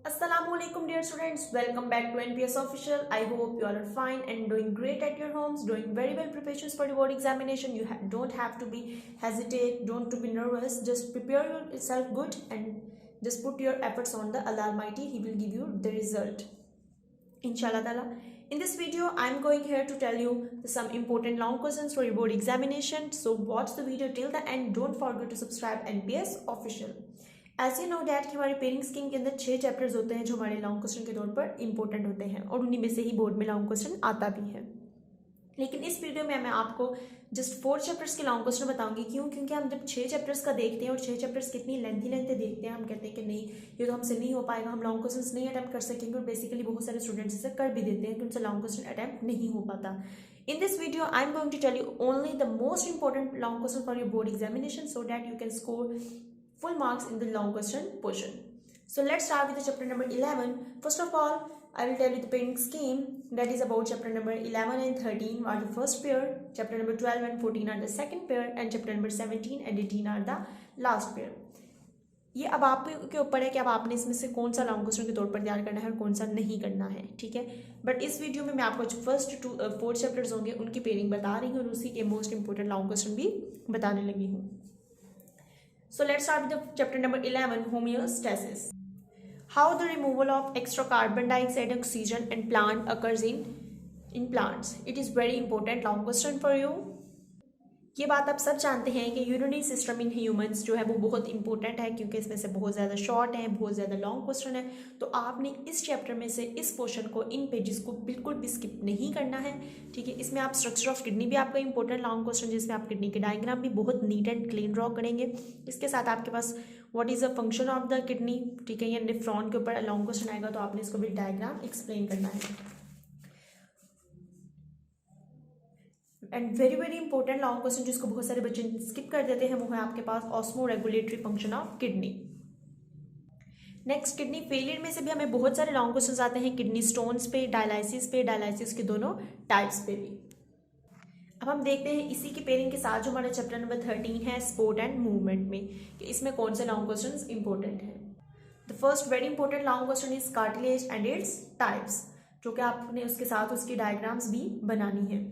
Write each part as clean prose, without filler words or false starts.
Assalamualaikum dear students, welcome back to NPS Official. I hope you all are fine and doing great at your homes, doing very well preparations for the board examination. You don't have to be hesitate, don't to be nervous, just prepare yourself good and just put your efforts on the Allah Almighty. He will give you the result, inshallah ta'ala. In this video, I'm going here to tell you some important long questions for your board examination. So watch the video till the end. Don't forget to subscribe NPS Official. As you know that कि हमारे pairing scheme के अंदर 6 chapters होते हैं जो हमारे long question के तौर पर इंपॉर्टेंट होते हैं और उन्हीं में से ही बोर्ड में लॉन्ग क्वेश्चन आता भी है। लेकिन इस वीडियो में मैं आपको जस्ट 4 चैप्टर्स के लॉन्ग क्वेश्चन बताऊंगी। क्यों? क्योंकि हम जब 6 चैप्टर्स का देखते हैं और 6 चैप्टर्स कितनी लेंथी देखते हैं, हम कहते हैं कि नहीं ये तो हमसे नहीं हो पाएगा, हम लॉन्ग क्वेश्चन नहीं अटैम्प्ट कर सकेंगे। और बेसिकली बहुत सारे स्टूडेंट्स इसे कर भी देते हैं कि उनसे लॉन्ग क्वेश्चन अटैम्प्ट नहीं हो पाता। In this video, I am going to tell you only the most important long question for your board examination so that you can score full marks in the long question portion. So let's start with the chapter number 11. First of all, I will tell you the pairing scheme, that is about chapter number 11 and 13 are the first pair, chapter number 12 and 14 are the second pair, and chapter number 17 and 18 are the last pair. ये अब आपके ऊपर है कि अब आपने इसमें से कौन सा लॉन्ग क्वेश्चन के तौर पर तैयार करना है और कौन सा नहीं करना है, ठीक है। बट इस वीडियो में मैं आपको जो फर्स्ट 4 चैप्टर्स होंगे उनकी पेयरिंग बता रही हूँ और उसी के मोस्ट इंपोर्टेंट लॉन्ग क्वेश्चन भी बताने लगी हूँ। So let's start with the chapter number 11, homeostasis. How the removal of extra carbon dioxide, oxygen and plant occurs in plants. It is very important long question for you. ये बात आप सब जानते हैं कि यूरिनरी सिस्टम इन ह्यूमंस जो है वो बहुत इंपॉर्टेंट है क्योंकि इसमें से बहुत ज़्यादा शॉर्ट है, बहुत ज़्यादा लॉन्ग क्वेश्चन है। तो आपने इस चैप्टर में से इस पोर्शन को, इन पेजेस को बिल्कुल भी स्किप नहीं करना है, ठीक है। इसमें आप स्ट्रक्चर ऑफ किडनी भी आपका इंपॉर्टेंट लॉन्ग क्वेश्चन जिसमें आप किडनी के डायग्राम भी बहुत नीट एंड क्लीन ड्रॉ करेंगे। इसके साथ आपके पास what is the function of the kidney, ठीक है, या नेफ्रॉन के ऊपर लॉन्ग क्वेश्चन आएगा तो आपने इसको भी डायग्राम एक्सप्लेन करना है। And very very important long question जिसको बहुत सारे बच्चे स्किप कर देते हैं वो है आपके पास osmoregulatory function of kidney. Next, kidney failure में से भी हमें बहुत सारे लॉन्ग क्वेश्चन आते हैं किडनी स्टोन्स पे, डायलाइसिस के दोनों टाइप्स पे भी। अब हम देखते हैं इसी की पेयरिंग के साथ जो हमारा चैप्टर नंबर 13 है स्पोर्ट एंड मूवमेंट में कि इसमें कौन से लॉन्ग क्वेश्चन इंपॉर्टेंट है। The first very important long question is cartilage and its types, जो कि आपने उसके साथ उसकी डायग्राम्स भी बनानी है।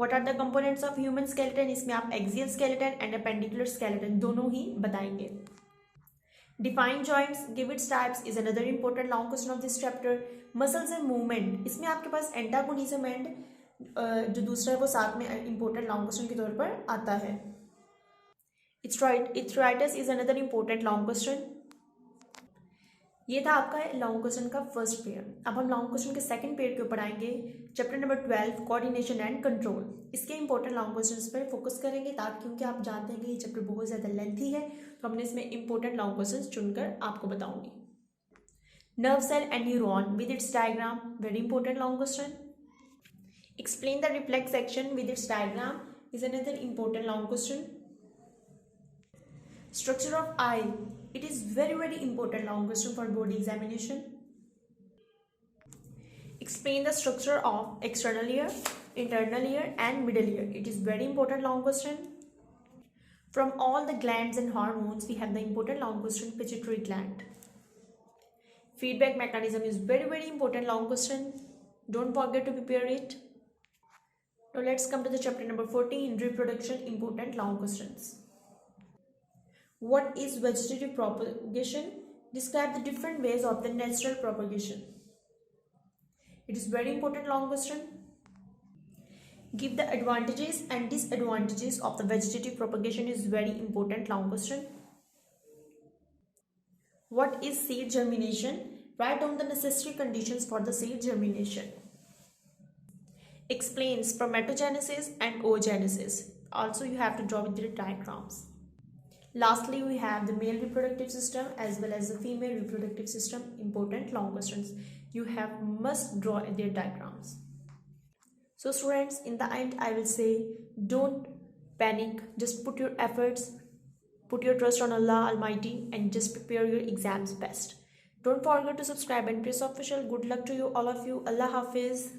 What are the components of human skeleton? इसमें आप axial skeleton and appendicular skeleton दोनों ही बताएंगे। Define joints, give its types is another important long question of this chapter. Muscles and movement, इसमें आपके पास एंटागोनिज्म एंड जो दूसरा है वो साथ में इंपॉर्टेंट लॉन्ग क्वेश्चन के तौर पर आता है। Ithritis is another important long question. ये था आपका लॉन्ग क्वेश्चन का फर्स्ट पेयर। अब हम लॉन्ग क्वेश्चन के सेकंड पेयर के ऊपर आएंगे, chapter number 12 coordination and control. इसके इंपॉर्टेंट लॉन्ग क्वेश्चंस पर फोकस करेंगे ताकि, क्योंकि आप जानते हैं कि ये चैप्टर बहुत ज़्यादा लेंथी है तो हमने इसमें इंपॉर्टेंट लॉन्ग क्वेश्चंस चुनकर आपको बताऊंगी। Nerve cell and neuron with its diagram, very important long question. Explain the reflex action with its diagram is another important long question. Structure of eye, it is very very important long question for board examination. Explain the structure of external ear, internal ear and middle ear, it is very important long question. From all the glands and hormones we have the important long question pituitary gland. Feedback mechanism is very very important long question, don't forget to prepare it. Now let's come to the chapter number 14, reproduction, important long questions. What is vegetative propagation? Describe the different ways of the natural propagation. It is very important long question. Give the advantages and disadvantages of the vegetative propagation is very important long question. What is seed germination? Write down the necessary conditions for the seed germination. Explains spermatogenesis and oogenesis. Also you have to draw with the diagrams. Lastly, we have the male reproductive system as well as the female reproductive system, important long questions. You must draw their diagrams. So students, in the end I will say don't panic, just put your efforts, put your trust on Allah Almighty and just prepare your exams best. Don't forget to subscribe and NPS Official. Good luck to you, all of you. Allah Hafiz.